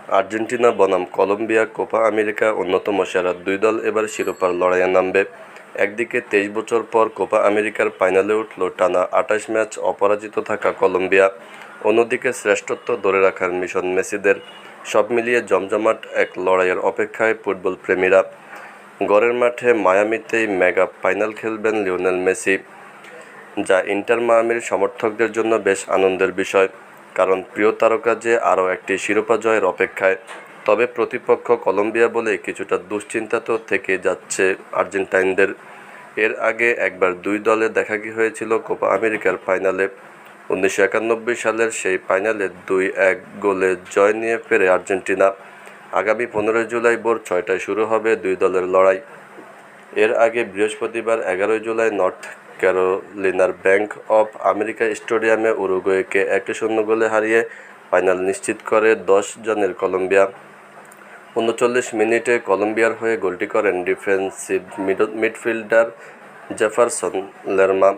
Argentina বনাম Colombia Copa America অন্যতম সেরা দুই দল এবার শিরোপার লড়াইয়ে নামবে। একদিকে ২৩ বছর পর কোপা আমেরিকার ফাইনালে উঠল টানা ২৮ ম্যাচ অপরাজিত থাকা কলম্বিয়া, অন্যদিকে শ্রেষ্ঠত্ব ধরে রাখার মিশন মেসিদের। সব মিলিয়ে জমজমাট এক লড়াইয়ের অপেক্ষায় ফুটবল প্রেমীরা। ঘরের মাঠে মায়ামিতেই মেগা ফাইনাল খেলবেন লিওনেল মেসি, যা ইন্টার মায়ামির সমর্থকদের জন্য বেশ আনন্দের বিষয়, কারণ প্রিয় তারকা যে আরও একটি শিরোপা জয়ের অপেক্ষায়। তবে প্রতিপক্ষ কলম্বিয়া বলে কিছুটা দুশ্চিন্তা তো থেকে যাচ্ছে আর্জেন্টাইনদের। এর আগে একবার দুই দলে দেখা হয়েছিল কোপা আমেরিকার ফাইনালে। ১৯৯১ সালের সেই ফাইনালে ২-১ গোলে জয় নিয়ে ফেরে আর্জেন্টিনা। আগামী ১৫ জুলাই ভোর ৬টায় শুরু হবে দুই দলের লড়াই। এর আগে বৃহস্পতিবার ১১ জুলাই নর্থ ক্যারোলিনার ব্যাংক অফ আমেরিকা স্টেডিয়ামে উরুগুয়েকে ১-০ গোলে হারিয়ে ফাইনাল নিশ্চিত করে ১০ জনের কলম্বিয়া। ৩৯ মিনিটে কলম্বিয়ার হয়ে গোলটি করেন ডিফেন্সিভ মিডফিল্ডার জেফারসন লেরমা।